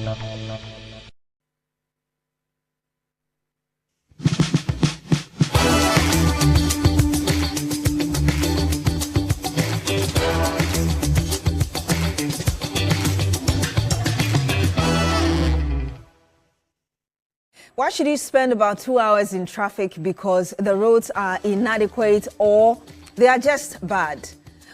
Why should you spend about 2 hours in traffic because the roads are inadequate or they are just bad?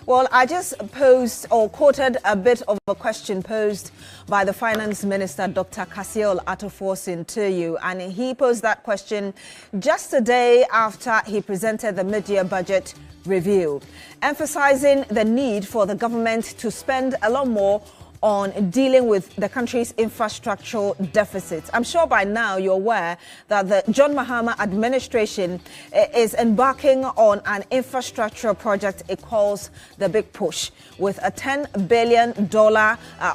Well, I just posed or quoted a bit of a question posed by the Finance Minister, Dr. Kasiel Atoforsin, to you. And he posed that question just a day after he presented the mid-year budget review, emphasizing the need for the government to spend a lot more on dealing with the country's infrastructural deficits. I'm sure by now you're aware that the John Mahama administration is embarking on an infrastructure project it calls the Big Push, with a $10 billion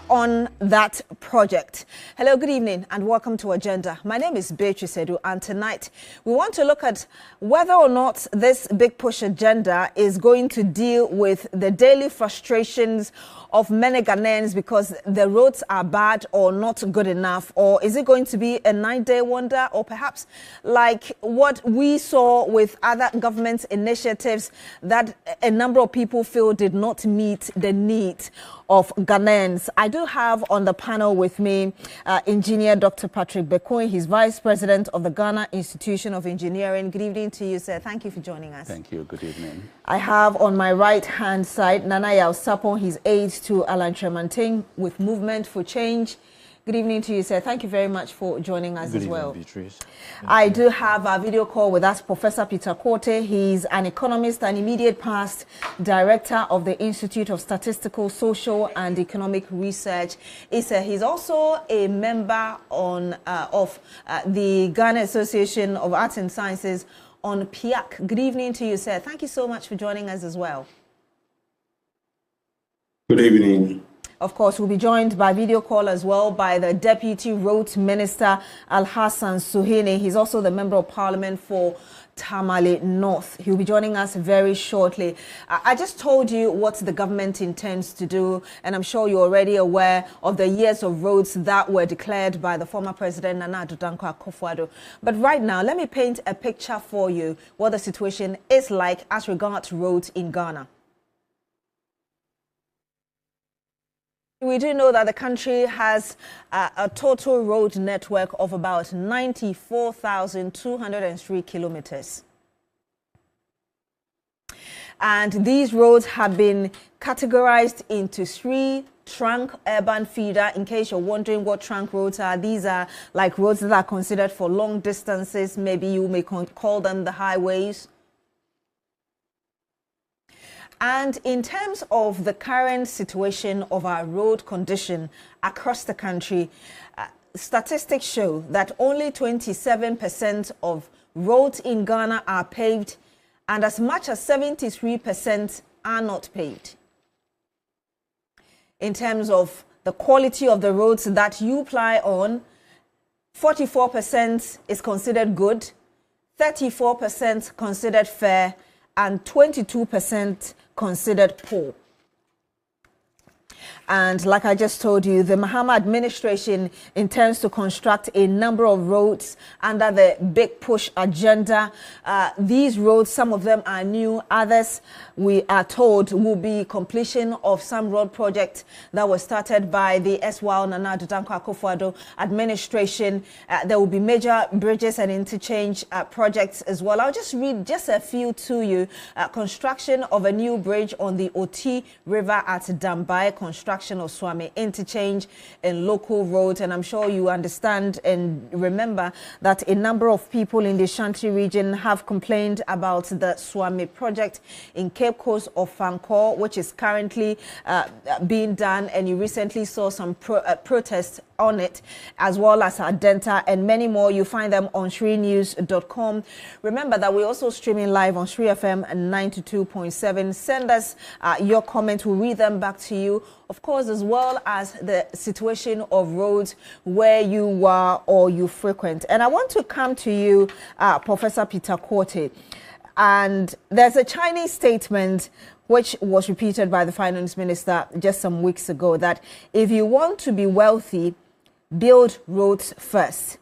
on that project. Hello, good evening and welcome to Agenda. My name is Beatrice Edu, and tonight we want to look at whether or not this Big Push agenda is going to deal with the daily frustrations of many Ghanaians because the roads are bad or not good enough, or is it going to be a 9-day wonder, or perhaps like what we saw with other government initiatives that a number of people feel did not meet the needs of Ghanaians? I do have on the panel with me Engineer Dr. Patrick Bekoe. He's Vice President of the Ghana Institution of Engineering. Good evening to you, sir. Thank you for joining us. Thank you. Good evening. I have on my right-hand side Nana Yao Sapon. He's aide to Alan Tremantin with Movement for Change. Good evening to you, sir. Thank you very much for joining us as well. Beatrice. I do have a video call with us, Professor Peter Korte. He's an economist and immediate past director of the Institute of Statistical, Social and Economic Research. He's also a member of the Ghana Association of Arts and Sciences on PIAC. Good evening to you, sir. Thank you so much for joining us as well. Good evening. Of course, we'll be joined by video call as well by the Deputy Roads Minister, Al-Hassan Suhini. He's also the Member of Parliament for Tamale North. He'll be joining us very shortly. I just told you what the government intends to do, and I'm sure you're already aware of the years of roads that were declared by the former President Nana Addo Dankwa Akufo-Addo. But right now, let me paint a picture for you what the situation is like as regards roads in Ghana. We do know that the country has a total road network of about 94,203 kilometers. And these roads have been categorized into 3 trunk urban feeder. In case you're wondering what trunk roads are, these are like roads that are considered for long distances. Maybe you may call them the highways. And in terms of the current situation of our road condition across the country, statistics show that only 27% of roads in Ghana are paved, and as much as 73% are not paved. In terms of the quality of the roads that you ply on, 44% is considered good, 34% considered fair, and 22% considered poor. And like I just told you, the Mahama administration intends to construct a number of roads under the Big Push agenda. These roads, some of them are new, others we are told will be completion of some road projects that were started by the SWAL Nana Addo Dankwa Akufo-Addo administration. There will be major bridges and interchange projects as well. I'll just read just a few to you. Construction of a new bridge on the Oti River at Dambai, construction of Swami interchange and local roads. And I'm sure you understand and remember that a number of people in the Shanti region have complained about the Swami project in Cape Coast of Fankor, which is currently being done. And you recently saw some protests on it, as well as Adenta and many more. You find them on shrinews.com. Remember that we're also streaming live on Shri FM 92.7. Send us your comments. We'll read them back to you. Of course, as well as the situation of roads where you are or you frequent. And I want to come to you, Professor Peter Korte. And there's a Chinese statement which was repeated by the finance minister just some weeks ago that if you want to be wealthy, build roads first.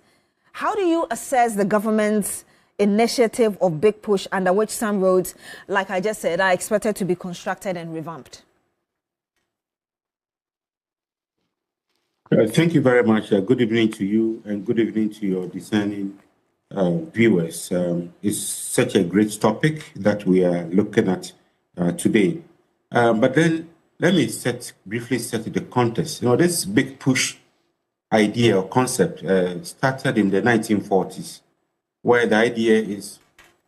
How do you assess the government's initiative of big push under which some roads, like I just said, are expected to be constructed and revamped? Thank you very much. Good evening to you and good evening to your discerning viewers. It's such a great topic that we are looking at today. But then let me briefly set the context. This big push idea or concept started in the 1940s, where the idea is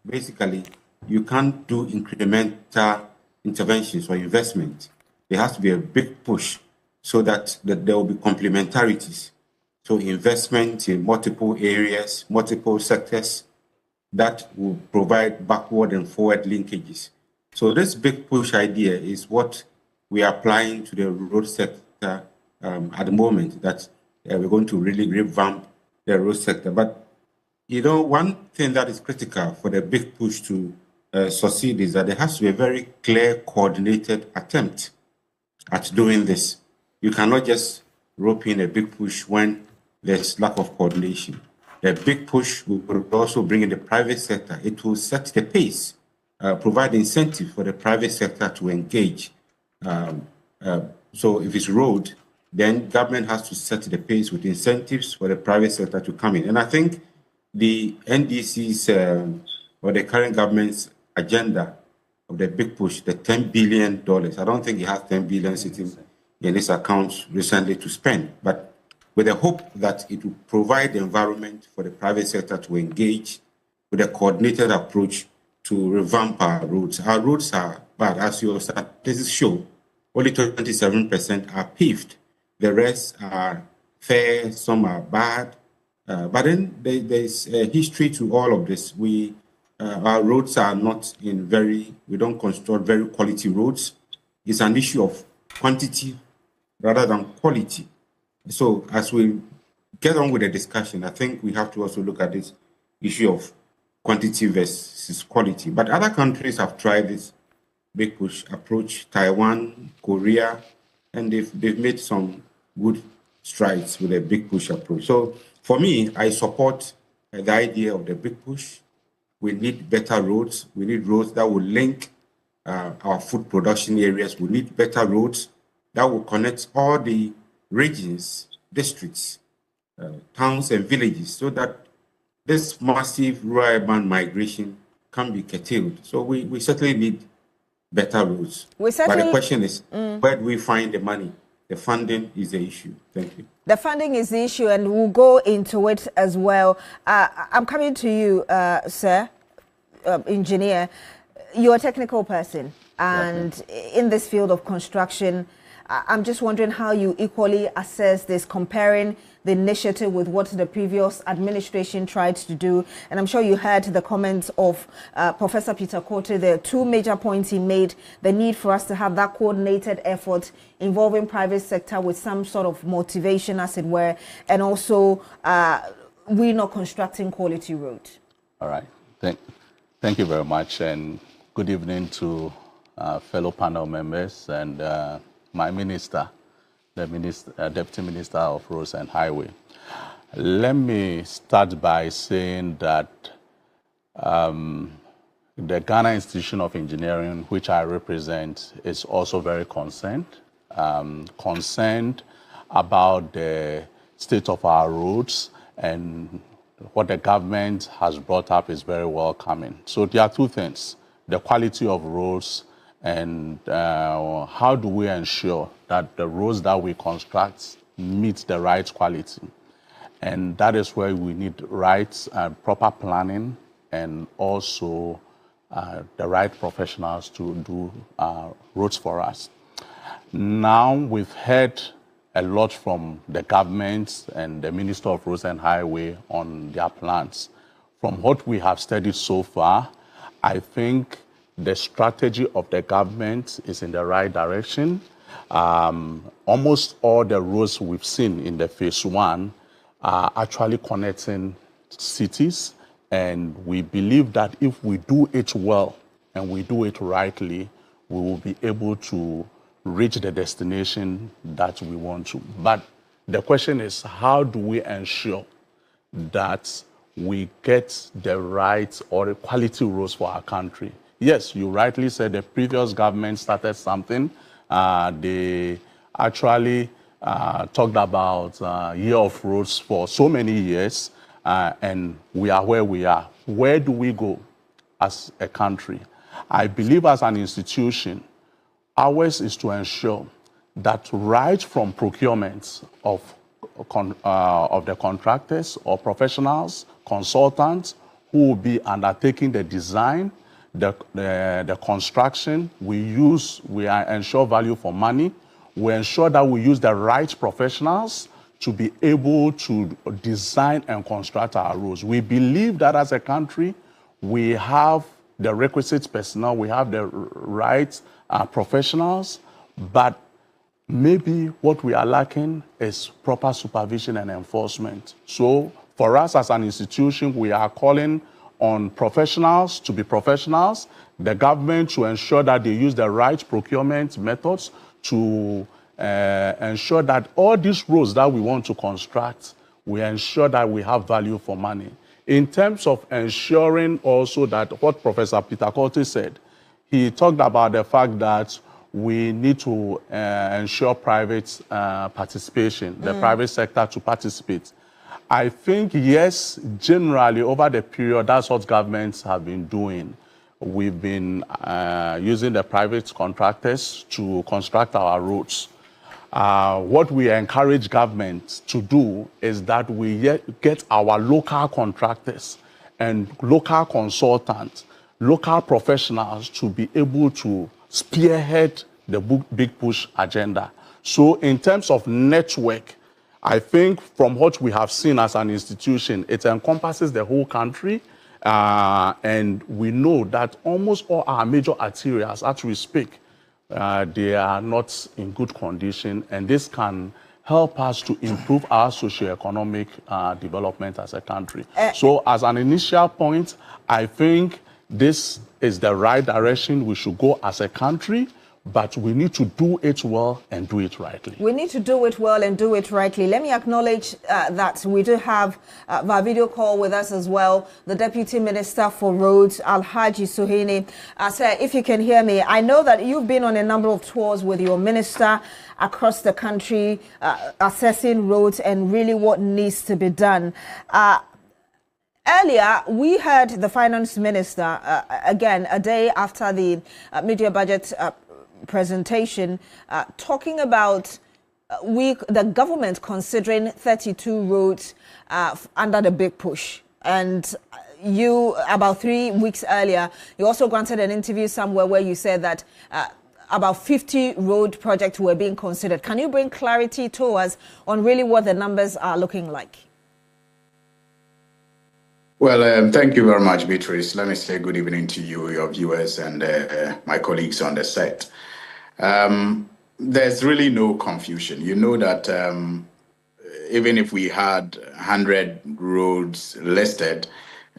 basically you can't do incremental interventions or investment. There has to be a big push so that there will be complementarities. So investment in multiple areas, multiple sectors that will provide backward and forward linkages. So this big push idea is what we are applying to the road sector at the moment, that we're going to really revamp the road sector. But, one thing that is critical for the big push to succeed is that there has to be a very clear, coordinated attempt at doing this. You cannot just rope in a big push when there's lack of coordination. A big push will also bring in the private sector. It will set the pace, provide incentive for the private sector to engage. So if it's road, then government has to set the pace with incentives for the private sector to come in. And I think the NDC's or the current government's agenda of the big push, the $10 billion, I don't think it has $10 billion sitting in its account recently to spend, but with the hope that it will provide the environment for the private sector to engage with a coordinated approach to revamp our roads. Our roads are bad, as your statistics show. Only 27% are paved. The rest are fair, some are bad. But then there's a history to all of this. Our roads are not we don't construct very quality roads. It's an issue of quantity rather than quality. So as we get on with the discussion, I think we have to also look at this issue of quantity versus quality. But other countries have tried this big push approach, Taiwan, Korea, and they've made some good strides with a big push approach. So for me, I support the idea of the big push. We need better roads. We need roads that will link our food production areas. We need better roads that will connect all the regions, districts, towns, and villages, so that this massive rural urban migration can be curtailed. So we certainly need better roads. But the question is, where do we find the money? The funding is the issue. Thank you. The funding is the issue, and we'll go into it as well. I'm coming to you, sir, engineer. You're a technical person, and in this field of construction, I'm just wondering how you equally assess this, comparing the initiative with what the previous administration tried to do. And I'm sure you heard the comments of Professor Peter Korte. There are two major points he made: the need for us to have that coordinated effort involving private sector with some sort of motivation, as it were, and also we're not constructing quality roads. All right. Thank you very much, and good evening to fellow panel members and my minister, the Deputy Minister of Roads and Highway. Let me start by saying that the Ghana Institution of Engineering, which I represent, is also very concerned about the state of our roads, and what the government has brought up is very welcoming. So there are two things: the quality of roads, and how do we ensure that the roads that we construct meet the right quality. And that is where we need right and proper planning, and also the right professionals to do roads for us. Now we've heard a lot from the government and the Minister of Roads and Highway on their plans. From what we have studied so far, I think the strategy of the government is in the right direction. Almost all the roads we've seen in the phase one are actually connecting cities, and we believe that if we do it well and we do it rightly, we will be able to reach the destination that we want to. But The question is, how do we ensure that we get the right or the quality roads for our country? Yes, you rightly said the previous government started something. They actually talked about year of roads for so many years, and we are where we are. Where do we go as a country? I believe as an institution, ours is to ensure that right from procurement of the contractors or professionals, consultants who will be undertaking the design, the construction, we ensure value for money. We ensure that we use the right professionals to be able to design and construct our roads. We believe that as a country, we have the requisite personnel, we have the right professionals, but maybe what we are lacking is proper supervision and enforcement. So for us as an institution, we are calling on professionals to be professionals, the government to ensure that they use the right procurement methods to ensure that all these roads that we want to construct, we ensure that we have value for money. In terms of ensuring also that what Professor Peter Corte said, he talked about the fact that we need to ensure private participation, the private sector to participate. I think, yes, generally over the period, that's what governments have been doing. We've been using the private contractors to construct our roads. What we encourage governments to do is that we get our local contractors and local consultants, local professionals to be able to spearhead the big push agenda. So in terms of network, I think from what we have seen as an institution, it encompasses the whole country. And we know that almost all our major arterials, as we speak, they are not in good condition. And this can help us to improve our socioeconomic development as a country. So as an initial point, I think this is the right direction we should go as a country, but we need to do it well and do it rightly. We need to do it well and do it rightly. Let me acknowledge that we do have via video call with us as well, the Deputy Minister for Roads, Alhaji Suhuyini. Sir, if you can hear me, I know that you've been on a number of tours with your minister across the country, assessing roads and really what needs to be done. Earlier, we heard the Finance Minister, again, a day after the media budget presentation, talking about the government considering 32 roads under the big push. And you, about 3 weeks earlier, you also granted an interview somewhere where you said that about 50 road projects were being considered. Can you bring clarity to us on really what the numbers are looking like? Well, thank you very much, Beatrice. Let me say good evening to you, your viewers, and my colleagues on the set. There's really no confusion. You know that even if we had 100 roads listed,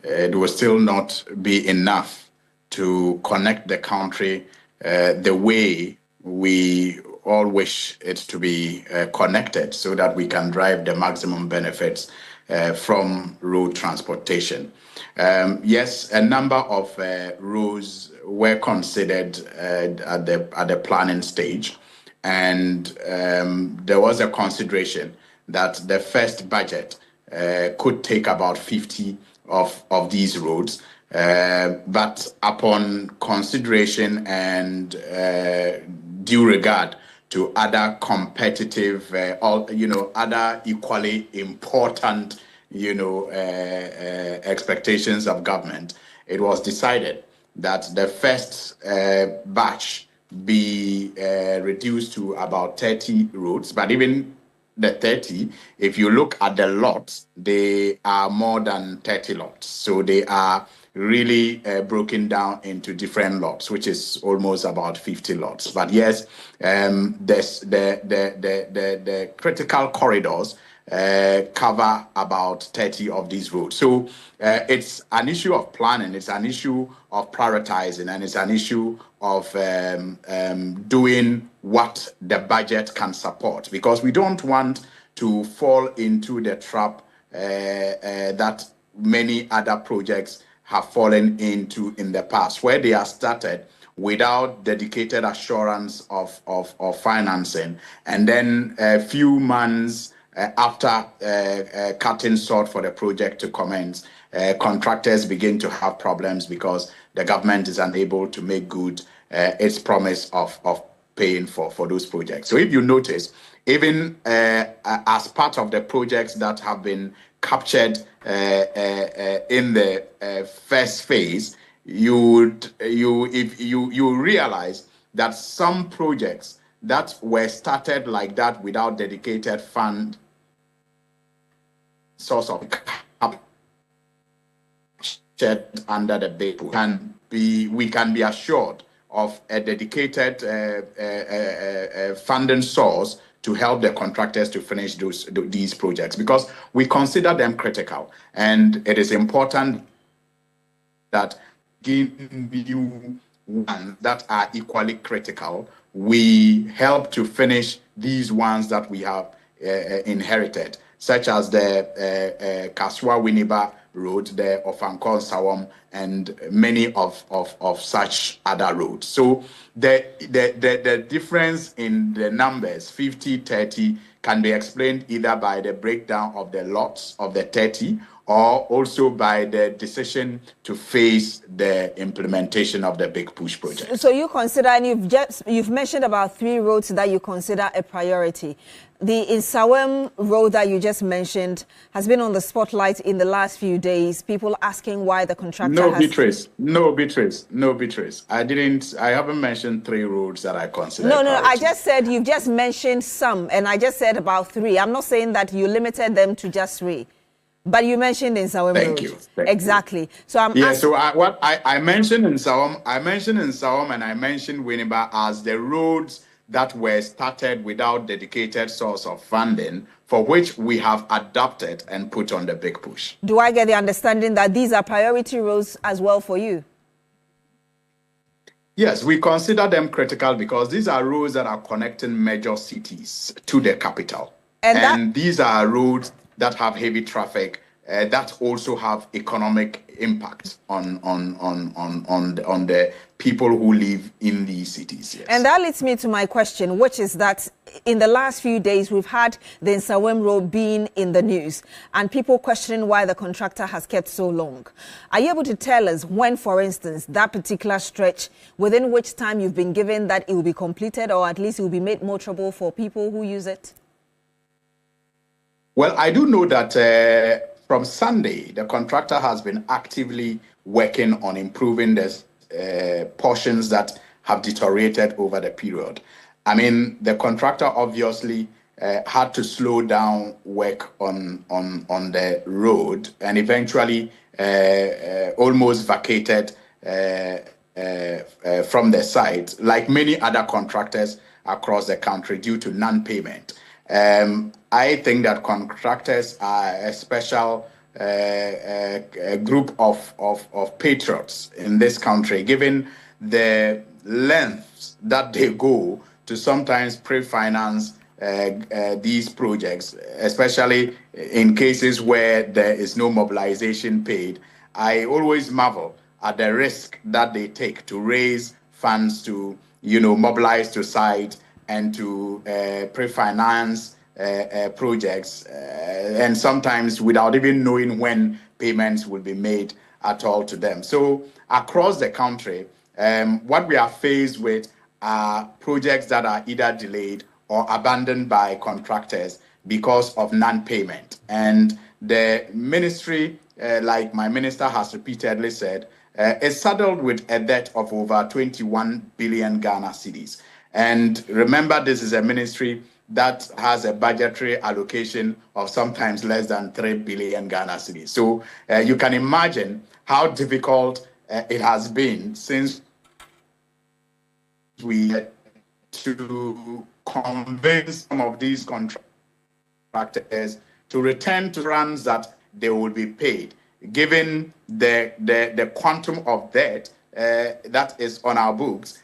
it will still not be enough to connect the country the way we all wish it to be connected, so that we can drive the maximum benefits from road transportation. Yes, a number of roads were considered at the planning stage, and there was a consideration that the first budget could take about 50 of these roads, but upon consideration and due regard to other competitive, other equally important, expectations of government, it was decided that the first batch be reduced to about 30 roads. But even the 30, if you look at the lots, they are more than 30 lots. So they are really broken down into different lots, which is almost about 50 lots. But yes, the critical corridors cover about 30 of these roads. So it's an issue of planning, it's an issue of prioritizing, and it's an issue of doing what the budget can support, because we don't want to fall into the trap that many other projects have fallen into in the past, where they are started without dedicated assurance of financing, and then a few months after cutting short for the project to commence, contractors begin to have problems because the government is unable to make good its promise of paying for those projects. So if you notice, even as part of the projects that have been captured in the first phase, you realize that some projects that were started like that without dedicated fund source of captured under the bill we can be assured of a dedicated funding source to help the contractors to finish these projects, because we consider them critical, and it is important that give you ones that are equally critical, we help to finish these ones that we have inherited, such as the Kaswa Winneba Road, the Ofankor Sawam, and many of such other roads. So the difference in the numbers, 50, 30, can be explained either by the breakdown of the lots of the 30, or also by the decision to face the implementation of the Big Push project. So you consider, and you've mentioned about 3 roads that you consider a priority. The Insawam road that you just mentioned has been on the spotlight in the last few days. People asking why the contractor No, Beatrice. I haven't mentioned 3 roads that I consider. No, I just said you've just mentioned some, and I just said about 3. I'm not saying that you limited them to just 3. But you mentioned in Sawam Thank Road. you. Exactly. So I'm I mentioned in Sawam, and I mentioned Winneba as the roads that were started without dedicated source of funding, for which we have adopted and put on the Big Push. Do I get the understanding that these are priority roads as well for you? Yes, we consider them critical because these are roads that are connecting major cities to the capital. And these are roads that have heavy traffic, that also have economic impact on the people who live in these cities. Yes. And that leads me to my question, which is that in the last few days, we've had the Insawam Road being in the news and people questioning why the contractor has kept so long. Are you able to tell us when, for instance, that particular stretch, within which time you've been given that it will be completed, or at least it will be made more trouble for people who use it? Well, I do know that from Sunday, the contractor has been actively working on improving the portions that have deteriorated over the period. I mean, the contractor obviously had to slow down work on the road, and eventually almost vacated from the site, like many other contractors across the country, due to non-payment. I think that contractors are a special group of patriots in this country, given the lengths that they go to sometimes pre-finance these projects, especially in cases where there is no mobilization paid. I always marvel at the risk that they take to raise funds to, mobilize to site and to pre-finance projects, and sometimes without even knowing when payments will be made at all to them. So across the country, what we are faced with are projects that are either delayed or abandoned by contractors because of non-payment. And the ministry, like my minister has repeatedly said, is saddled with a debt of over 21 billion Ghana cedis. And remember, this is a ministry that has a budgetary allocation of sometimes less than 3 billion Ghana cedis. So you can imagine how difficult it has been since we had to convince some of these contractors to return to runs that they will be paid, given the quantum of debt that is on our books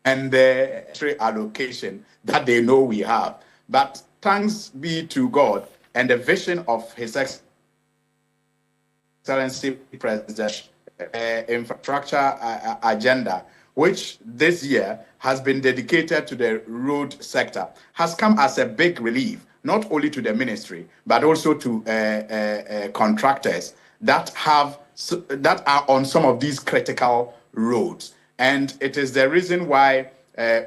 and the allocation that they know we have. But thanks be to God and the vision of His Excellency President infrastructure agenda, which this year has been dedicated to the road sector, has come as a big relief, not only to the ministry, but also to contractors that are on some of these critical roads. And it is the reason why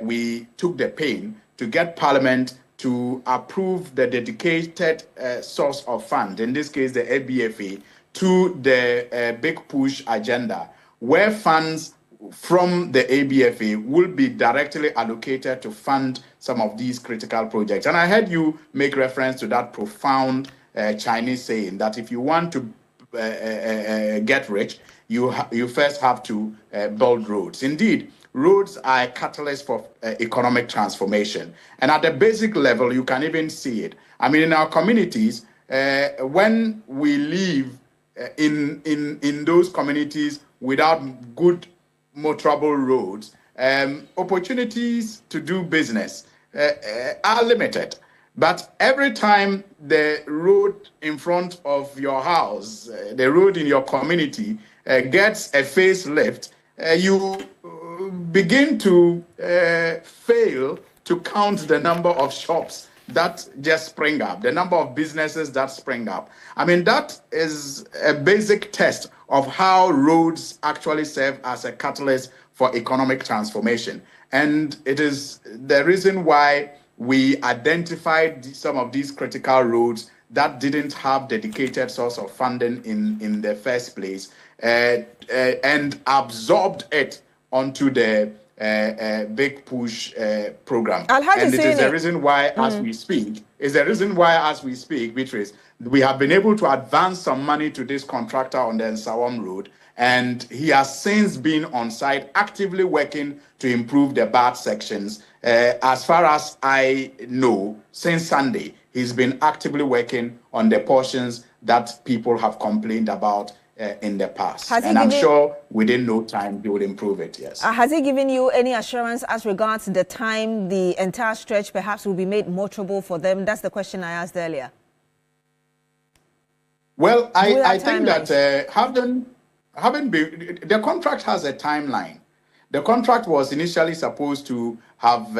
we took the pain to get Parliament to approve the dedicated source of fund, in this case the ABFA, to the big push agenda, where funds from the ABFA will be directly allocated to fund some of these critical projects. And I heard you make reference to that profound Chinese saying that if you want to get rich, you first have to build roads. Indeed, roads are a catalyst for economic transformation. And at the basic level, you can even see it. I mean, in our communities, when we live in those communities without good motorable roads, opportunities to do business are limited. But every time the road in front of your house, the road in your community gets a facelift, you begin to fail to count the number of shops that just spring up, the number of businesses that spring up. I mean, that is a basic test of how roads actually serve as a catalyst for economic transformation. And it is the reason why we identified some of these critical roads that didn't have dedicated source of funding in the first place, and absorbed it onto the big push program. And it is the reason why, as we speak, Beatrice, we have been able to advance some money to this contractor on the Nsawam Road, and he has since been on site actively working to improve the bad sections. As far as I know, since Sunday, he's been actively working on the portions that people have complained about in the past. And I'm sure within no time he will improve it, yes. Has he given you any assurance as regards the time the entire stretch perhaps will be made motorable for them? That's the question I asked earlier. Well, I think that the contract has a timeline. The contract was initially supposed to have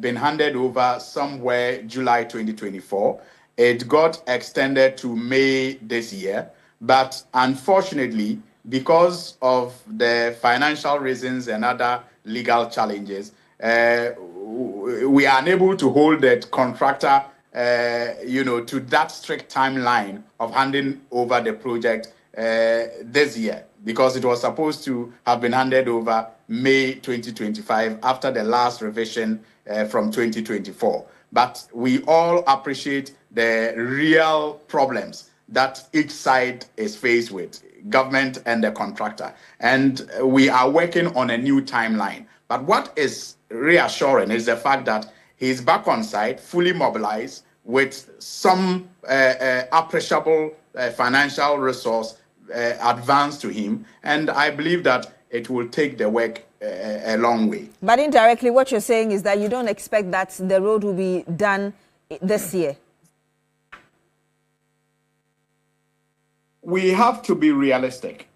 been handed over somewhere July 2024. It got extended to May this year. But unfortunately, because of the financial reasons and other legal challenges, we are unable to hold the contractor, to that strict timeline of handing over the project this year, because it was supposed to have been handed over May 2025 after the last revision from 2024. But we all appreciate the real problems that each side is faced with, government and the contractor. And we are working on a new timeline. But what is reassuring is the fact that he's back on site, fully mobilized, with some appreciable financial resource advanced to him. And I believe that it will take the work a long way. But indirectly, what you're saying is that you don't expect that the road will be done this year. We have to be realistic.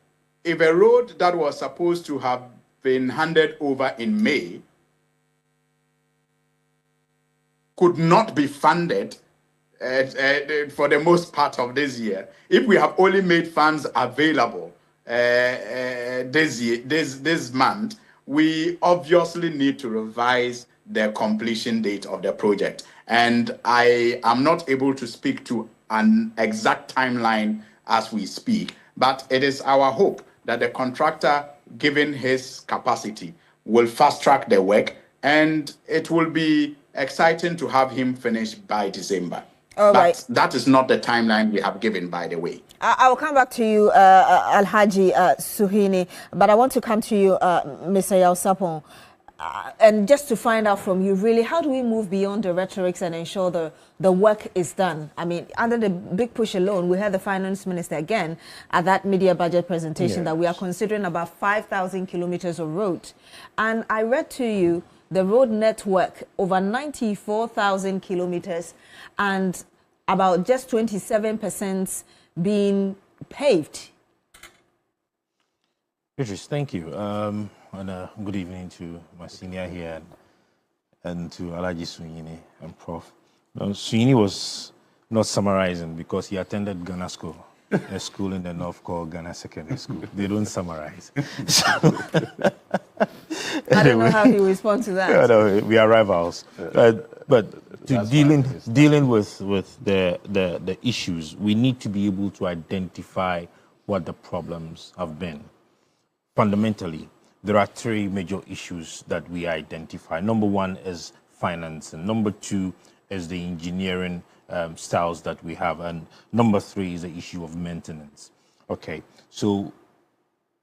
If a road that was supposed to have been handed over in May could not be funded for the most part of this year, if we have only made funds available this month, we obviously need to revise the completion date of the project. And I am not able to speak to an exact timeline as we speak, but it is our hope that the contractor, given his capacity, will fast track the work, and it will be exciting to have him finish by December. But that is not the timeline we have given, by the way. I will come back to you, Alhaji Suhuyini, but I want to come to you, Mr. Yaw-Sarpong. And just to find out from you, really, how do we move beyond the rhetorics and ensure the work is done? I mean, under the big push alone, we heard the finance minister again at that media budget presentation that we are considering about 5,000 kilometers of road. And I read to you the road network, over 94,000 kilometers, and about just 27% being paved. Beatrice, thank you. And good evening to my senior here and to Alaji Sunyini and Prof. Sunyini was not summarizing because he attended Ghana School, a school in the north called Ghana Secondary School. They don't summarize. So I don't know how he responds to that. Yeah, no, we are rivals. But to dealing with the issues, we need to be able to identify what the problems have been. Fundamentally, there are three major issues that we identify. Number one is finance, and number two is the engineering styles that we have, and number three is the issue of maintenance. Okay, so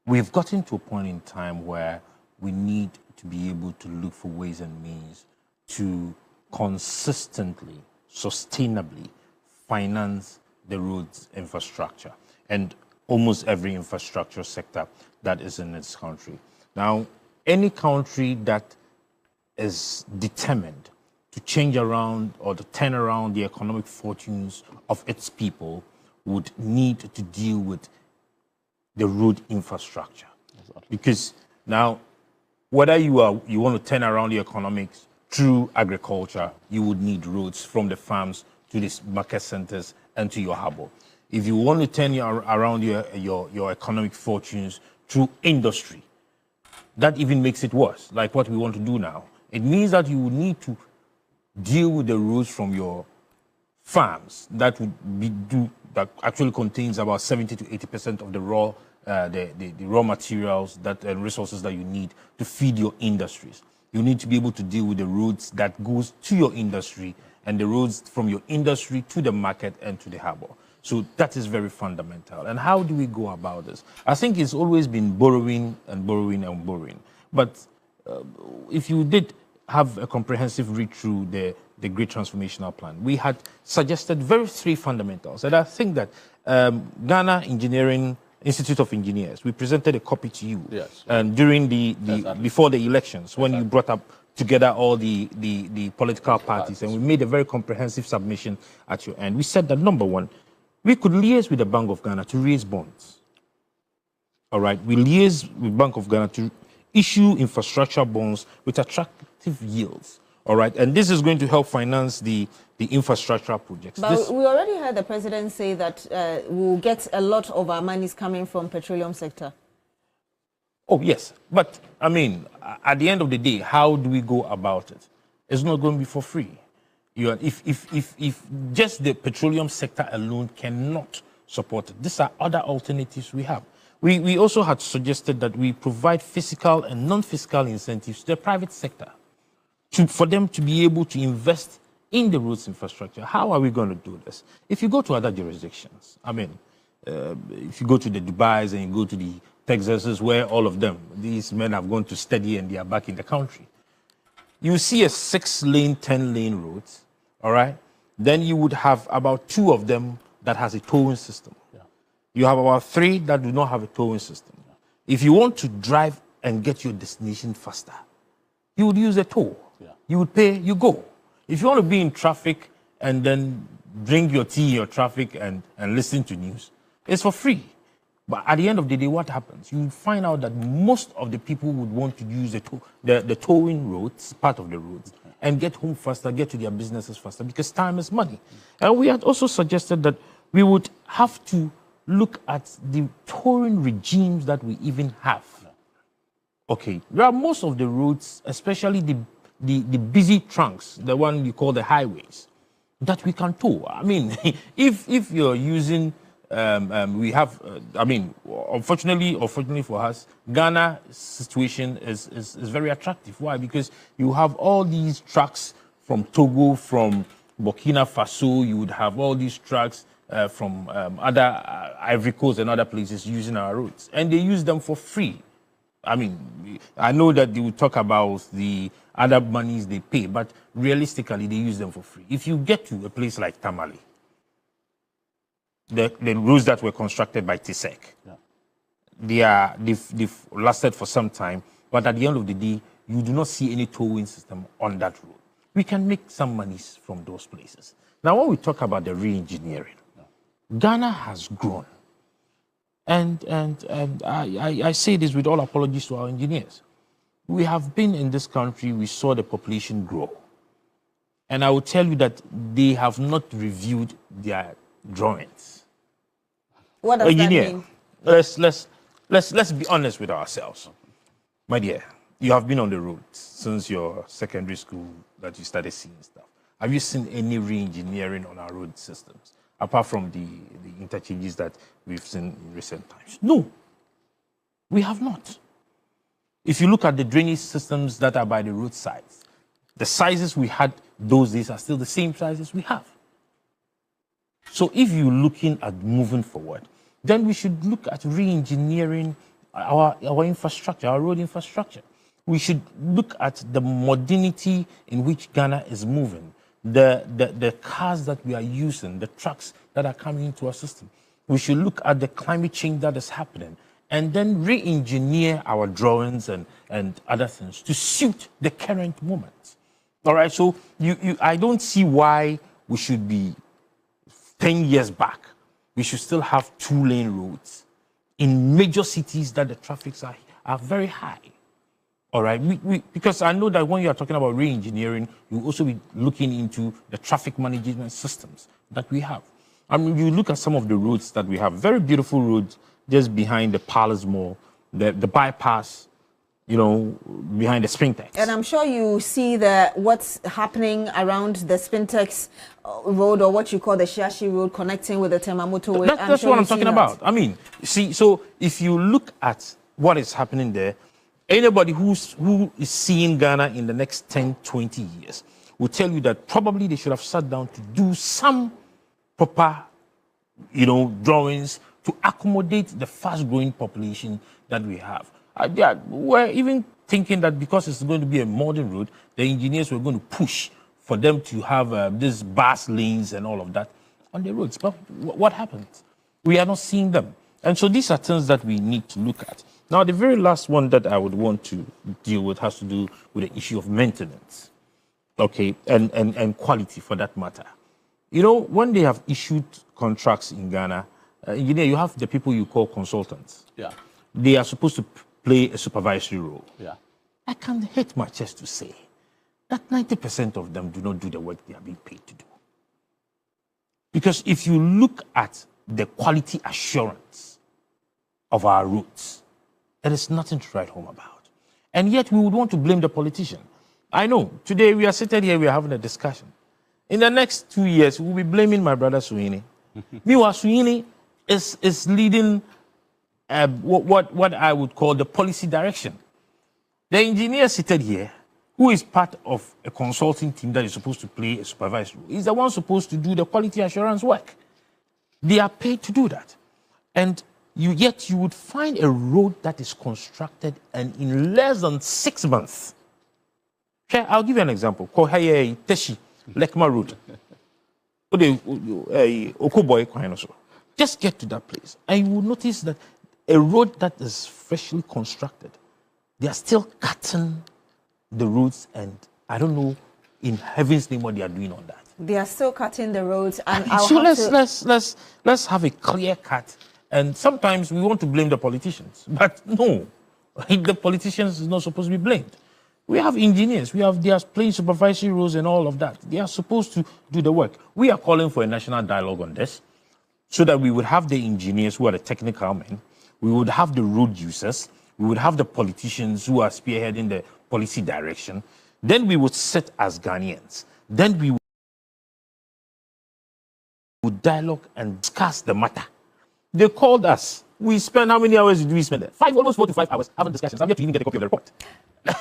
we've gotten to a point in time where we need to be able to look for ways and means to consistently, sustainably finance the roads infrastructure and almost every infrastructure sector that is in this country. Now, any country that is determined to change around or to turn around the economic fortunes of its people would need to deal with the road infrastructure. Exactly. Because now, whether you want to turn around the economics through agriculture, you would need roads from the farms to the market centers and to your harbor. If you want to turn around your economic fortunes through industry, that even makes it worse, like what we want to do now. It means that you will need to deal with the roads from your farms that actually contains about 70 to 80% of the raw raw materials and resources that you need to feed your industries. You need to be able to deal with the roads that goes to your industry and the roads from your industry to the market and to the harbor. So that is very fundamental. And how do we go about this? I think it's always been borrowing and borrowing and borrowing. But if you did have a comprehensive read through the Great Transformational Plan, we had suggested three fundamentals. And I think that Ghana Engineering Institute of Engineers, we presented a copy to you. Yes. During before the elections, when you brought up together all the political parties, and we made a very comprehensive submission at your end. We said that, number one, we could liaise with the Bank of Ghana to raise bonds. All right, we liaise with Bank of Ghana to issue infrastructure bonds with attractive yields. All right, and this is going to help finance the infrastructure projects. But we already heard the president say that we'll get a lot of our monies coming from petroleum sector. Oh, yes. But, I mean, at the end of the day, how do we go about it? It's not going to be for free. If just the petroleum sector alone cannot support it, these are other alternatives we have. We also had suggested that we provide fiscal and non-fiscal incentives to the private sector for them to be able to invest in the roads infrastructure. How are we going to do this? If you go to other jurisdictions, I mean, if you go to the Dubais and you go to the Texases, where all of them, these men have gone to study and they are back in the country, you see a 6-lane, 10-lane road, all right? Then you would have about 2 of them that has a towing system. Yeah. You have about 3 that do not have a towing system. Yeah. If you want to drive and get your destination faster, you would use a tow. Yeah. You would pay, you go. If you want to be in traffic and then drink your tea in your traffic and listen to news, it's for free. But at the end of the day, what happens? You find out that most of the people would want to use the towing roads, part of the roads, and get home faster, get to their businesses faster, because time is money. And we had also suggested that we would have to look at the towing regimes that we even have. Okay, there are most of the roads, especially the busy trunks, the one you call the highways, that we can tow. I mean, if you're using... we have, I mean, unfortunately for us, Ghana's situation is very attractive. Why? Because you have all these trucks from Togo, from Burkina Faso, you would have all these trucks from other Ivory Coast and other places using our roads. And they use them for free. I mean, I know that they will talk about the other monies they pay, but realistically, they use them for free. If you get to a place like Tamale, the roads that were constructed by TSEC, they've lasted for some time, but at the end of the day, you do not see any towing system on that road. We can make some monies from those places. Now, when we talk about the re-engineering, Ghana has grown. And I say this with all apologies to our engineers. We have been in this country, we saw the population grow. And I will tell you that they have not reviewed their drawings. What does that mean? Let's be honest with ourselves. My dear, you have been on the road since your secondary school that you started seeing stuff. Have you seen any re-engineering on our road systems, apart from the interchanges that we've seen in recent times? No, we have not. If you look at the drainage systems that are by the roadsides, the sizes we had those days are still the same sizes we have. So if you're looking at moving forward, then we should look at re-engineering our infrastructure, our road infrastructure. We should look at the modernity in which Ghana is moving, the cars that we are using, the trucks that are coming into our system. We should look at the climate change that is happening and then re-engineer our drawings and other things to suit the current moment. All right, so I don't see why we should be 10 years back. We should still have 2-lane roads in major cities that the traffics are very high. All right, because I know that when you are talking about re-engineering, you'll also be looking into the traffic management systems that we have. I mean, you look at some of the roads that we have, very beautiful roads just behind the Palace Mall, the bypass, you know, behind the Spintex. And I'm sure you see what's happening around the Spintex road, or what you call the Shiashi road, connecting with the Tema motorway. That's what I'm talking about. I mean, see, so if you look at what is happening there, anybody who is seeing Ghana in the next 10, 20 years will tell you that probably they should have sat down to do some proper, you know, drawings to accommodate the fast-growing population that we have. We're even thinking that because it's going to be a modern road, the engineers were going to push for them to have these bus lanes and all of that on the roads. But what happened? We are not seeing them. And so these are things that we need to look at. Now, the very last one that I would want to deal with has to do with the issue of maintenance, okay, and quality for that matter. You know, when they have issued contracts in Ghana, engineer, you have the people you call consultants. Yeah. They are supposed to play a supervisory role. Yeah. I can hit my chest to say that 90% of them do not do the work they are being paid to do. Because if you look at the quality assurance of our routes, there is nothing to write home about. And yet we would want to blame the politician. I know, today we are sitting here, we are having a discussion. In the next 2 years, we'll be blaming my brother Suhini. Meanwhile, Suhini is leading what I would call the policy direction. The engineer seated here, who is part of a consulting team that is supposed to play a supervisory role, is the one supposed to do the quality assurance work. They are paid to do that. And yet you would find a road that is constructed and in less than 6 months. Okay, I'll give you an example. Teshi, Lekma Road. Just get to that place and you will notice that a road that is freshly constructed, they are still cutting the roads, and I don't know in heaven's name what they are doing on that. They are still cutting the roads, and so let's have a clear cut. And sometimes we want to blame the politicians, but no, the politicians is not supposed to be blamed. We have engineers, they are playing supervisory roles and all of that. They are supposed to do the work. We are calling for a national dialogue on this, so that we would have the engineers who are the technical men, we would have the road users, we would have the politicians who are spearheading the policy direction. Then we would sit as Ghanaians. Then we would dialogue and discuss the matter. They called us. We spent, how many hours did we spend there? Almost 4 to 5 hours having discussions. I'm yet to even get a copy of the report.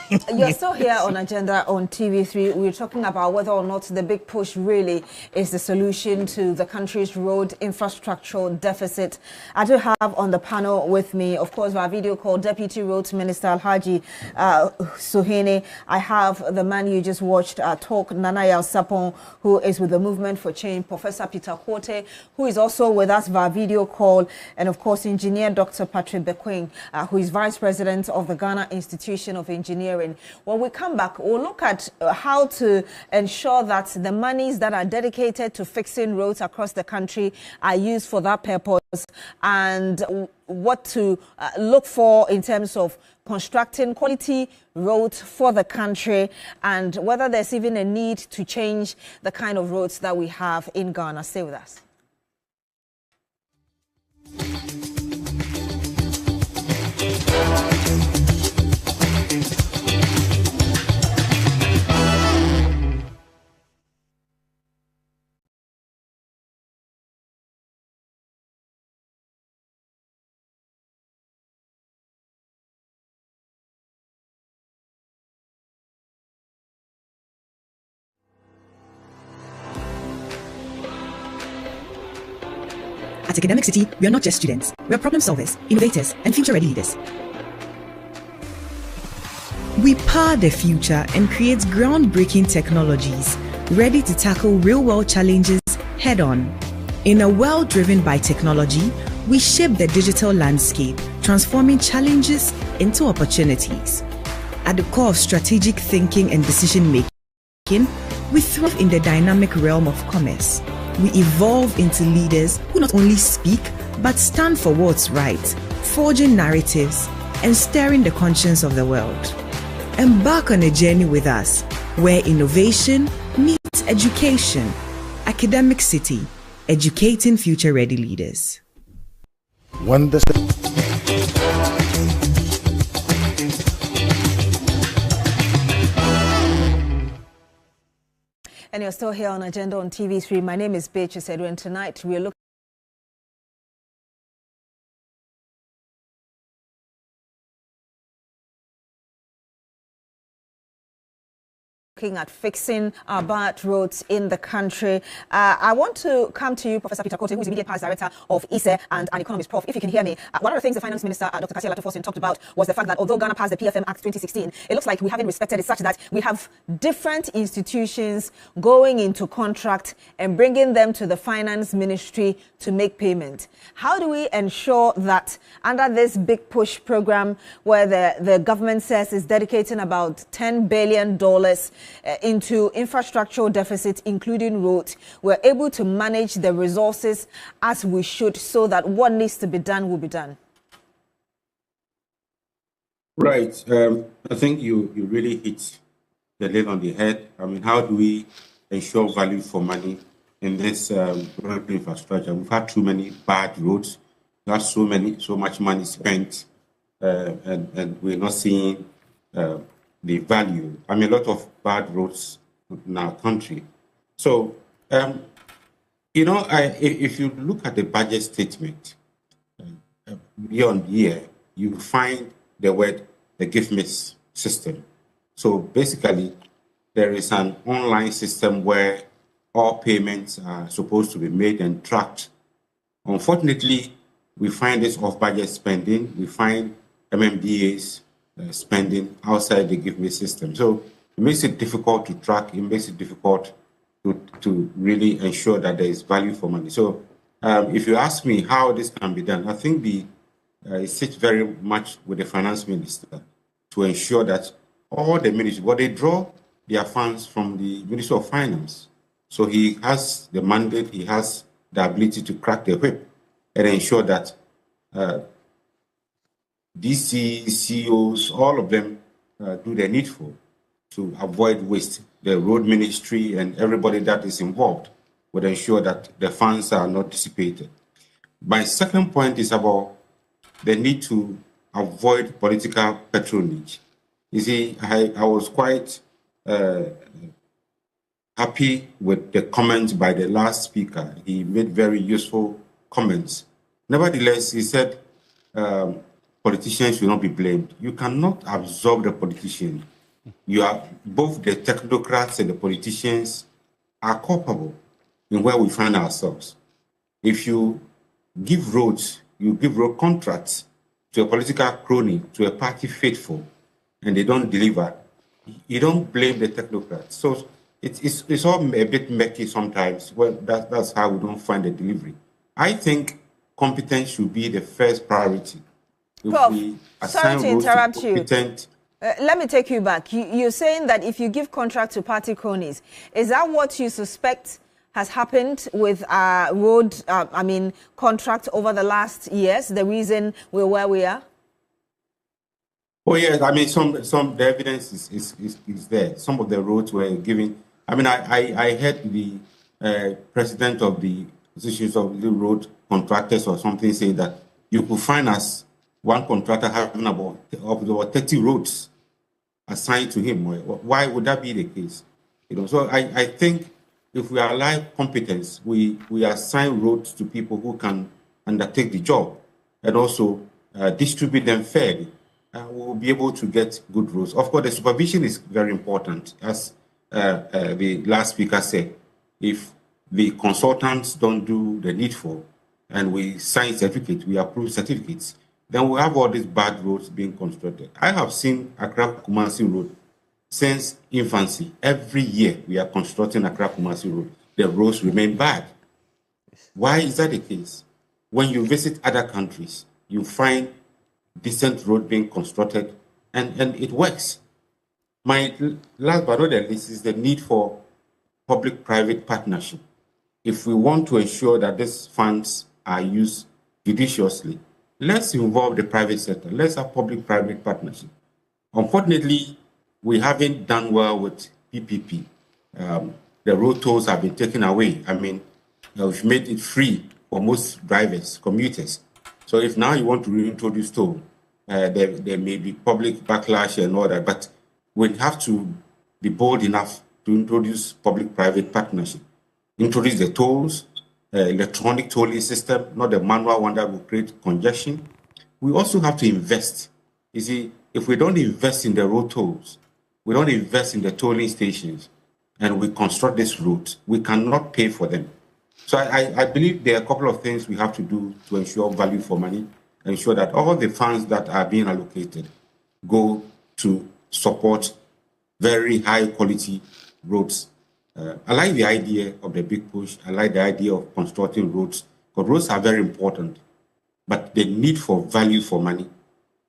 You're still here on Agenda on TV3. We're talking about whether or not the big push really is the solution to the country's road infrastructural deficit. I do have on the panel with me, of course, via video call, Deputy Roads Minister Alhaji Suhini. I have the man you just watched talk, Nanaya Sapon, who is with the Movement for Change, Professor Peter Quote, who is also with us via video call, and of course, Engineer Dr. Patrick Bekwing, who is Vice President of the Ghana Institution of Engineering engineering. When we come back, we'll look at how to ensure that the monies that are dedicated to fixing roads across the country are used for that purpose, and what to look for in terms of constructing quality roads for the country, and whether there's even a need to change the kind of roads that we have in Ghana. Stay with us. At Academic City, we are not just students. We are problem solvers, innovators, and future-ready leaders. We power the future and create groundbreaking technologies ready to tackle real-world challenges head-on. In a world driven by technology, we shape the digital landscape, transforming challenges into opportunities. At the core of strategic thinking and decision-making, we thrive in the dynamic realm of commerce. We evolve into leaders who not only speak, but stand for what's right, forging narratives and stirring the conscience of the world. Embark on a journey with us, where innovation meets education. Academic City, educating future-ready leaders. And you're still here on Agenda on TV3. My name is Beatrice Edu, and tonight we're looking at fixing our bad roads in the country. I want to come to you, Professor Peter Kote, who is Immediate Past Director of ISE and an economist. Prof, if you can hear me, one of the things the Finance Minister, Dr. Kasia Latofosin, talked about was the fact that although Ghana passed the PFM Act 2016, it looks like we haven't respected it, such that we have different institutions going into contract and bringing them to the Finance Ministry to make payment. How do we ensure that under this big push program, where the government says is dedicating about $10 billion into infrastructural deficits, including roads, we're able to manage the resources as we should, so that what needs to be done will be done? Right. I think you really hit the nail on the head. I mean, how do we ensure value for money in this road infrastructure? We've had too many bad roads. We have so much money spent, and we're not seeing the value. I mean, a lot of bad roads in our country. So, if you look at the budget statement year on year, you find the word the gov't system. So basically, there is an online system where all payments are supposed to be made and tracked. Unfortunately, we find this off-budget spending. We find MMDAs spending outside the gov't system. So it makes it difficult to track. It makes it difficult to really ensure that there is value for money. So if you ask me how this can be done, I think it sits very much with the finance minister to ensure that all the ministries, what they draw their funds from the Ministry of Finance. So he has the mandate, he has the ability to crack the whip and ensure that DC, CEOs, all of them do their needful to avoid waste. The road ministry and everybody that is involved would ensure that the funds are not dissipated. My second point is about the need to avoid political patronage. You see, I was quite happy with the comments by the last speaker. He made very useful comments. Nevertheless, he said politicians should not be blamed. You cannot absorb the politician. You are both the technocrats and the politicians are culpable in where we find ourselves. If you give roads, you give road contracts to a political crony, to a party faithful, and they don't deliver, you don't blame the technocrats. So it's all a bit murky sometimes. Well, that's how we don't find the delivery. I think competence should be the first priority. If Prof, we sorry assign to roles interrupt to you. competent Let me take you back. You're saying that if you give contract to party cronies, is that what you suspect has happened with road, contract over the last years, the reason we're where we are? Oh, yes. I mean, the evidence is there. Some of the roads were given. I mean, I heard the president of the Association of the Road Contractors or something saying that you could find us one contractor having about 30 roads assigned to him. Why would that be the case? So I think if we allow competence, we assign roads to people who can undertake the job and also distribute them fairly. We'll be able to get good roads. Of course, the supervision is very important. As the last speaker said, if the consultants don't do the needful and we sign certificates, we approve certificates, then we have all these bad roads being constructed. I have seen Accra-Kumasi Road since infancy. Every year we are constructing Accra-Kumasi Road. The roads remain bad. Why is that the case? When you visit other countries, you find decent road being constructed and it works. My last but not the least is the need for public-private partnership. If we want to ensure that these funds are used judiciously, let's involve the private sector. Let's have public-private partnership. Unfortunately, we haven't done well with PPP. The road tolls have been taken away. I mean, we've made it free for most drivers, commuters. So if now you want to reintroduce toll, there may be public backlash and all that, but we have to be bold enough to introduce public-private partnership. Introduce the tolls, electronic tolling system, not the manual one that will create congestion. We also have to invest. You see, if we don't invest in the road tolls, we don't invest in the tolling stations, and we construct these routes, we cannot pay for them. So I believe there are a couple of things we have to do to ensure value for money, ensure that all the funds that are being allocated go to support very high quality roads. I like the idea of the big push. I like the idea of constructing roads, because roads are very important, but the need for value for money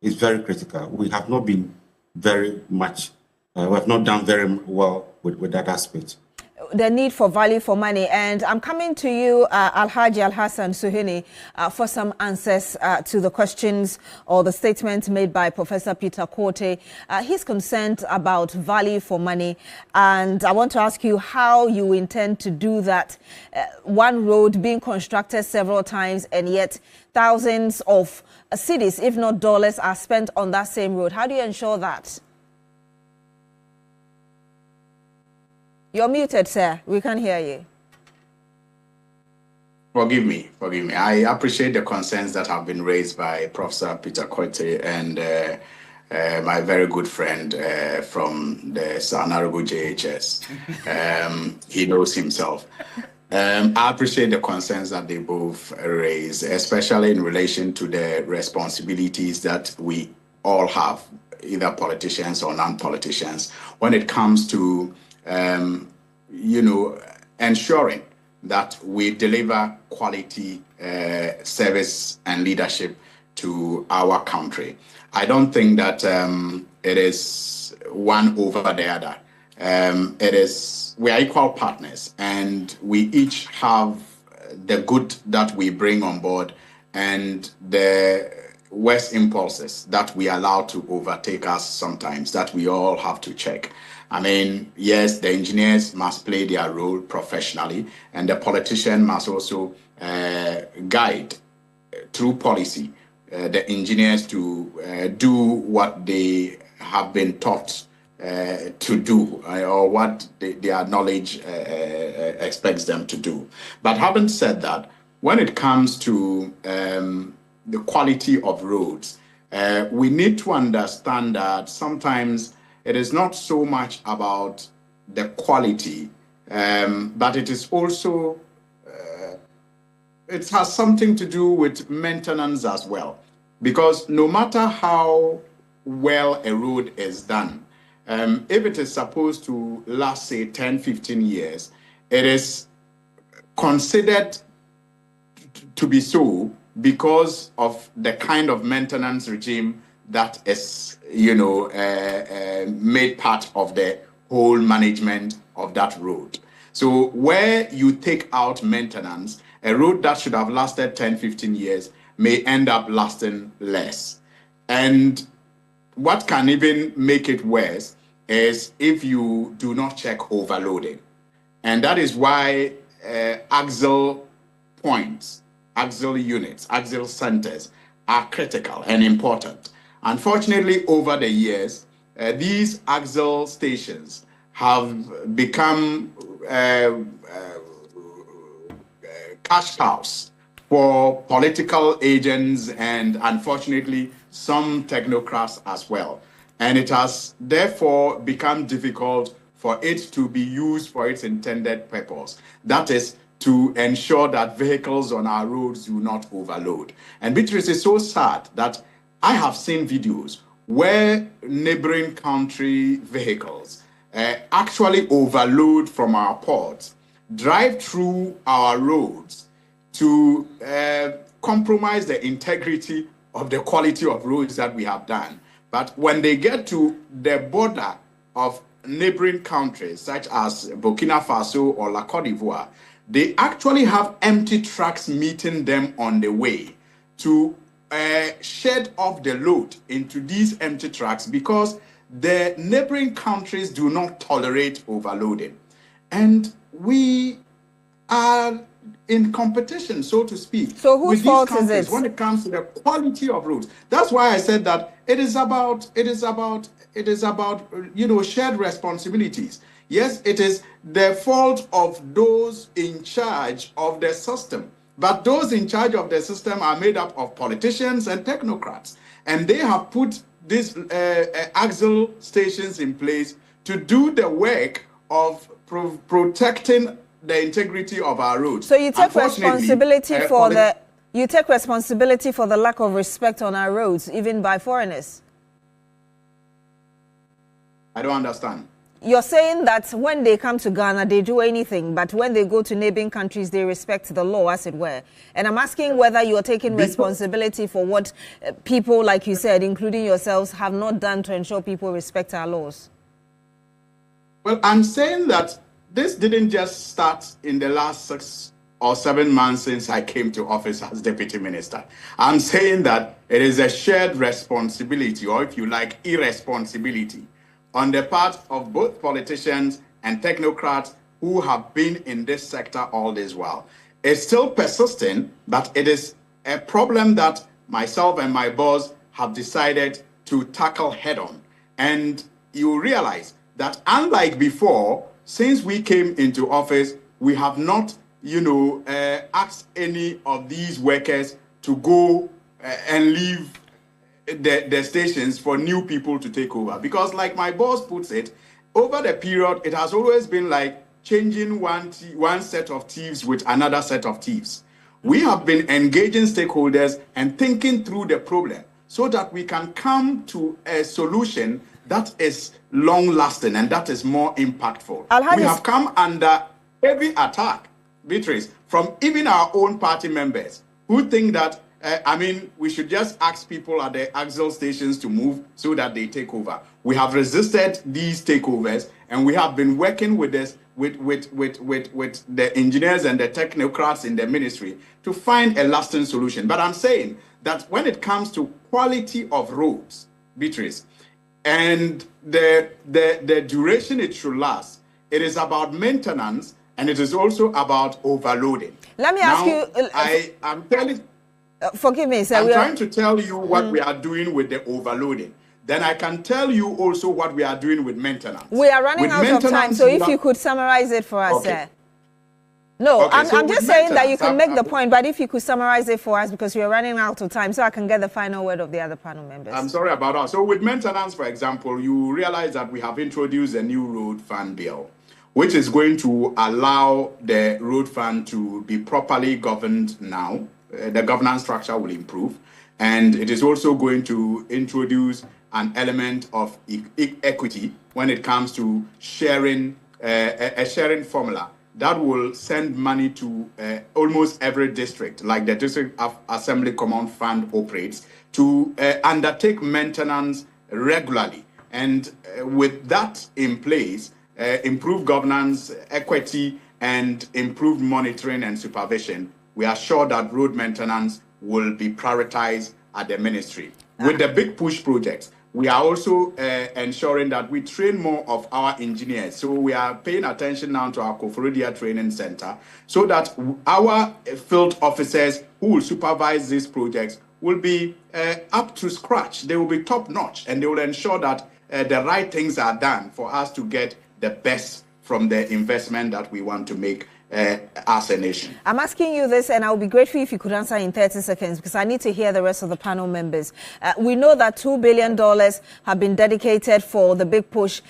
is very critical. We have not been very much, we have not done very well with that aspect. The need for value for money. And I'm coming to you, Alhaji Al-Hassan Suhuyini, for some answers to the questions or the statements made by Professor Peter Quartey. He's concerned about value for money. And I want to ask you how you intend to do that. One road being constructed several times, and yet thousands of cedis, if not dollars, are spent on that same road. How do you ensure that? You're muted, sir. We can't hear you. Forgive me. I appreciate the concerns that have been raised by Professor Peter Quartey and my very good friend from the Honorable JHS. He knows himself. I appreciate the concerns that they both raise, especially in relation to the responsibilities that we all have, either politicians or non-politicians, when it comes to ensuring that we deliver quality service and leadership to our country. I don't think that it is one over the other. We are equal partners, and we each have the good that we bring on board and the worst impulses that we allow to overtake us sometimes, that we all have to check. I mean, yes, the engineers must play their role professionally, and the politician must also guide through policy the engineers to do what they have been taught to do, or what their knowledge expects them to do. But having said that, when it comes to the quality of roads, we need to understand that sometimes it is not so much about the quality, but it is also, it has something to do with maintenance as well. Because no matter how well a road is done, if it is supposed to last, say, 10, 15 years, it is considered to be so because of the kind of maintenance regime that is, made part of the whole management of that road. So where you take out maintenance, a road that should have lasted 10, 15 years may end up lasting less. And what can even make it worse is if you do not check overloading. And that is why axle points, axle units, axle centers are critical and important. Unfortunately, over the years, these axle stations have become cash cows for political agents and, unfortunately, some technocrats as well. And it has therefore become difficult for it to be used for its intended purpose. That is to ensure that vehicles on our roads do not overload. And Beatrice, is so sad that I have seen videos where neighboring country vehicles actually overload from our ports, drive through our roads to compromise the integrity of the quality of roads that we have done. But when they get to the border of neighboring countries such as Burkina Faso or La Côte d'Ivoire, they actually have empty trucks meeting them on the way to shed off the load into these empty trucks because the neighboring countries do not tolerate overloading. And we are in competition, so to speak, so whose with fault these countries is it? when it comes to the quality of roads. That's why I said that it is about shared responsibilities. Yes, it is the fault of those in charge of the system, but those in charge of the system are made up of politicians and technocrats, and they have put these axle stations in place to do the work of protecting the integrity of our roads. So you take responsibility for the lack of respect on our roads, even by foreigners. I don't understand. You're saying that when they come to Ghana, they do anything, but when they go to neighboring countries, they respect the law, as it were. And I'm asking whether you're taking responsibility for what people, like you said, including yourselves, have not done to ensure people respect our laws. Well, I'm saying that this didn't just start in the last 6 or 7 months since I came to office as deputy minister. I'm saying that it is a shared responsibility, or if you like, irresponsibility, on the part of both politicians and technocrats who have been in this sector all this while. It's still persisting, but it is a problem that myself and my boss have decided to tackle head on. And you realize that unlike before, since we came into office, we have not, asked any of these workers to go and leave the stations for new people to take over. Because like my boss puts it, over the period, it has always been like changing one set of thieves with another set of thieves. We have been engaging stakeholders and thinking through the problem so that we can come to a solution that is long-lasting and that is more impactful. We have come under heavy attack, Beatrice, from even our own party members who think that, we should just ask people at the axle stations to move so that they take over. We have resisted these takeovers, and we have been working with this, with the engineers and the technocrats in the ministry to find a lasting solution. But I'm saying that when it comes to quality of roads, Beatrice, and the duration it should last, it is about maintenance, and it is also about overloading. Let me ask you. I'm telling. Forgive me, sir. I'm trying to tell you what we are doing with the overloading. Then I can tell you also what we are doing with maintenance. We are running out of time, so if you could summarize it for us, sir. No, okay, I'm just saying that you can make the point, but if you could summarize it for us, because we are running out of time, so I can get the final word of the other panel members. I'm sorry about that. So with maintenance, for example, you realize that we have introduced a new road fund bill, which is going to allow the road fund to be properly governed now. The governance structure will improve. And it is also going to introduce an element of equity when it comes to sharing, a sharing formula that will send money to almost every district, like the District Assembly Command Fund operates, to undertake maintenance regularly. And with that in place, improved governance, equity, and improved monitoring and supervision, we are sure that road maintenance will be prioritized at the ministry. With the big push projects, we are also ensuring that we train more of our engineers. So we are paying attention now to our Koforodia Training Center so that our field officers who will supervise these projects will be up to scratch. They will be top notch, and they will ensure that the right things are done for us to get the best from the investment that we want to make as a nation. I'm asking you this, and I'll be grateful if you could answer in 30 seconds, because I need to hear the rest of the panel members. We know that $2 billion have been dedicated for the big push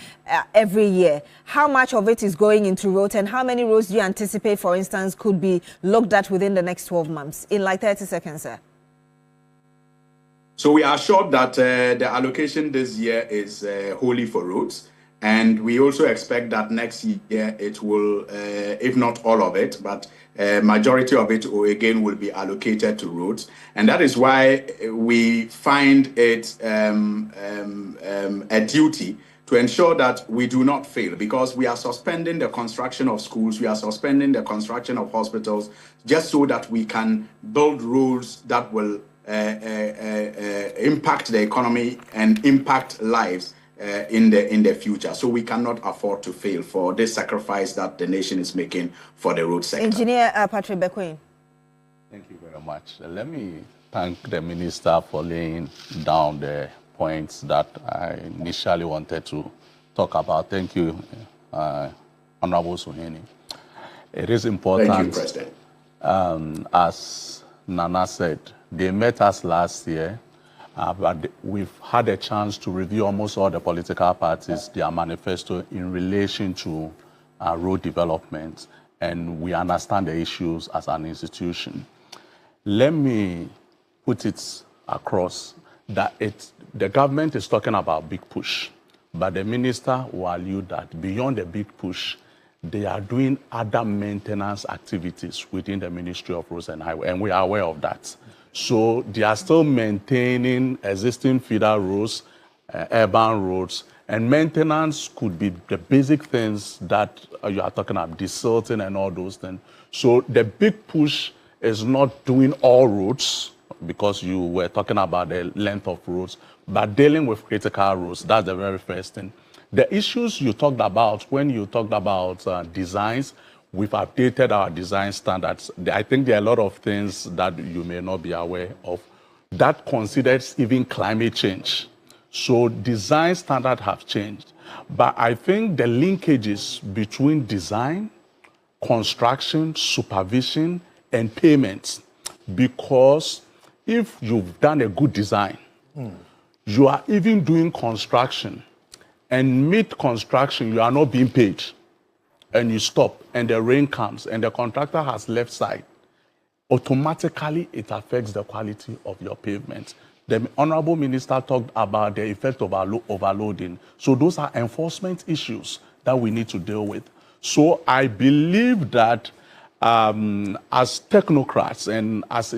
every year. How much of it is going into roads, and how many roads do you anticipate, for instance, could be looked at within the next 12 months? In like 30 seconds, sir. So we are sure that the allocation this year is wholly for roads. And we also expect that next year it will, if not all of it, but majority of it again will be allocated to roads. And that is why we find it a duty to ensure that we do not fail, because we are suspending the construction of schools, we are suspending the construction of hospitals, just so that we can build roads that will impact the economy and impact lives in the future. So we cannot afford to fail for this sacrifice that the nation is making for the road sector. Engineer Patrick Bequin. Thank you very much. Let me thank the minister for laying down the points that I initially wanted to talk about. Thank you, Honorable Suheni. It is important. Thank you, President. As Nana said, they met us last year. But we've had a chance to review almost all the political parties, their manifesto in relation to road development, and we understand the issues as an institution. Let me put it across that the government is talking about big push, but the minister will allude that beyond the big push, they are doing other maintenance activities within the Ministry of Roads and Highways, and we are aware of that. So they are still maintaining existing feeder roads, urban roads, and maintenance could be the basic things that you are talking about, desilting and all those things. So the big push is not doing all roads, because you were talking about the length of roads, but dealing with critical roads. That's the very first thing. The issues you talked about when you talked about designs, we've updated our design standards. I think there are a lot of things that you may not be aware of that considers even climate change. So design standards have changed. But I think the linkages between design, construction, supervision, and payments, because if you've done a good design, you are even doing construction, and mid-construction, you are not being paid, and you stop, and the rain comes, and the contractor has left side, automatically it affects the quality of your pavement. The Honorable Minister talked about the effect of overloading. So those are enforcement issues that we need to deal with. So I believe that as technocrats and as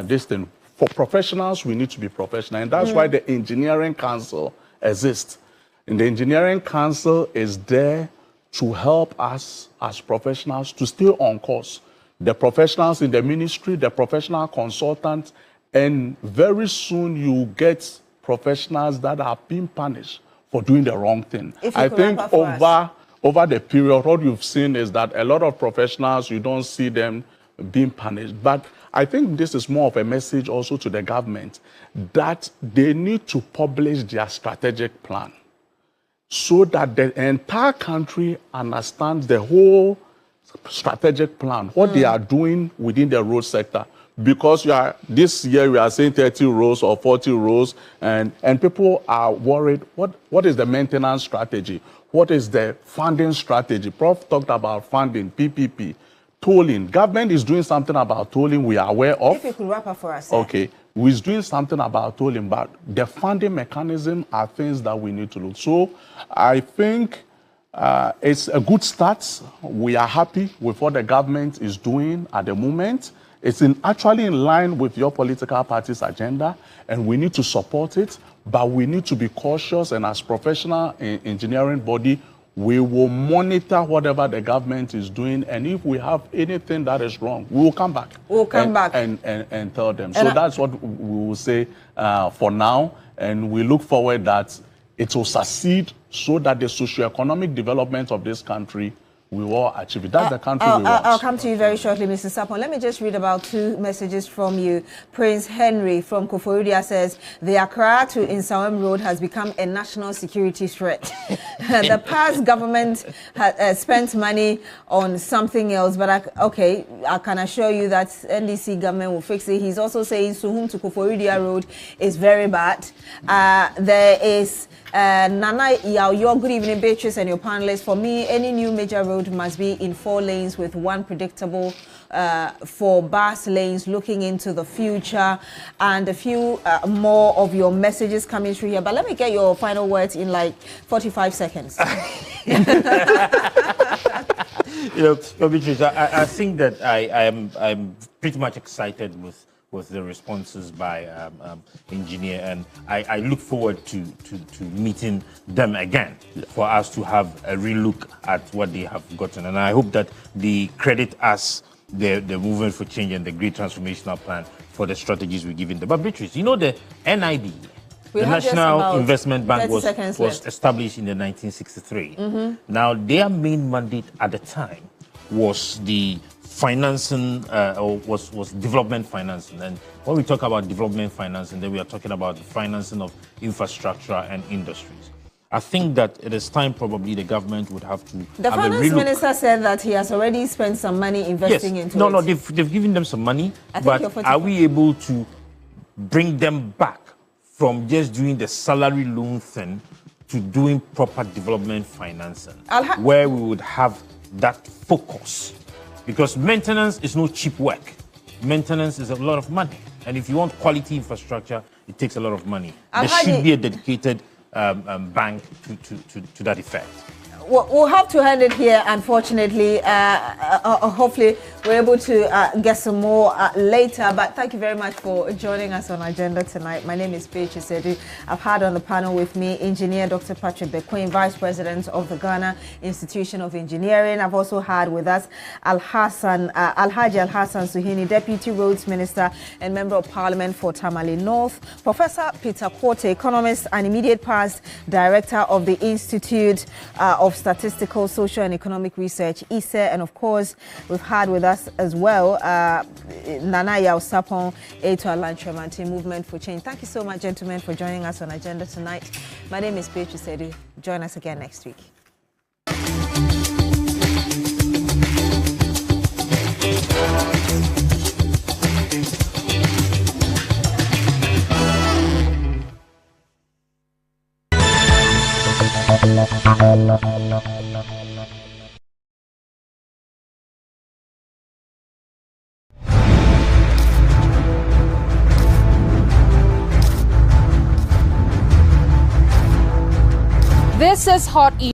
this thing, for professionals, we need to be professional. And that's why the Engineering Council exists. And the Engineering Council is there to help us as professionals to stay on course. The professionals in the ministry, the professional consultants, and very soon you get professionals that are being punished for doing the wrong thing. I think over the period, what you've seen is that a lot of professionals, you don't see them being punished. But I think this is more of a message also to the government that they need to publish their strategic plan, so that the entire country understands the whole strategic plan, what they are doing within the road sector. Because this year we are saying 30 rows or 40 rows, and people are worried, what is the maintenance strategy? What is the funding strategy? Prof talked about funding, PPP, tolling. Government is doing something about tolling we are aware of. If you could wrap up for us. Okay. We're doing something about tolling, but the funding mechanism are things that we need to look. So I think It's a good start. We are happy with what the government is doing at the moment. It's actually in line with your political party's agenda, and we need to support it, but we need to be cautious, and as professional engineering body, we will monitor whatever the government is doing, and if we have anything that is wrong, we will come back. We'll come back and tell them. So that's what we will say for now, and we look forward that it will succeed so that the socio-economic development of this country we will achieve it. That's the country we want. I'll come to you very shortly, Mr. Sapon. Let me just read about 2 messages from you. Prince Henry from Koforidua says, the Accra to Insawam Road has become a national security threat. The past government has spent money on something else, but I can assure you that NDC government will fix it. He's also saying Suhum to Koforidua Road is very bad. There is Nana Yao, good evening, Beatrice and your panelists. For me, any new major road must be in 4 lanes with 1 predictable 4 bus lanes, looking into the future, and a few more of your messages coming through here. But let me get your final words in like 45 seconds. Beatrice, I think that I'm pretty much excited with the responses by engineer, and I look forward to meeting them again for us to have a real look at what they have gotten, and I hope that they credit us, the movement for change and the great transformational plan, for the strategies we're giving them. But Beatrice, you know the NIB, the National Investment Bank, was established in the 1963. Now their main mandate at the time was the financing, was development financing. And when we talk about development financing, then we are talking about the financing of infrastructure and industries. I think that it is time probably the government would have to The have finance minister said that he has already spent some money investing into it. No, they've given them some money, but are we able to bring them back from just doing the salary loan thing to doing proper development financing, where we would have that focus? Because maintenance is no cheap work. Maintenance is a lot of money. And if you want quality infrastructure, it takes a lot of money. There should be a dedicated bank to that effect. We'll have to end it here, unfortunately. Hopefully, we're able to get some more later. But thank you very much for joining us on Agenda tonight. My name is Beatrice Edu. I've had on the panel with me Engineer Dr. Patrick Bequin, Vice President of the Ghana Institution of Engineering. I've also had with us Alhaji Al-Hassan Suhini, Deputy Roads Minister and Member of Parliament for Tamale North. Professor Peter Quarter, Economist and immediate past Director of the Institute of Statistical, Social and Economic Research, ISE, and of course we've had with us as well Nana Yao Sapon, aide to Alan Tremanti, Movement for Change. Thank you so much, gentlemen, for joining us on Agenda tonight. My name is Beatrice Edu. Join us again next week. This is Hot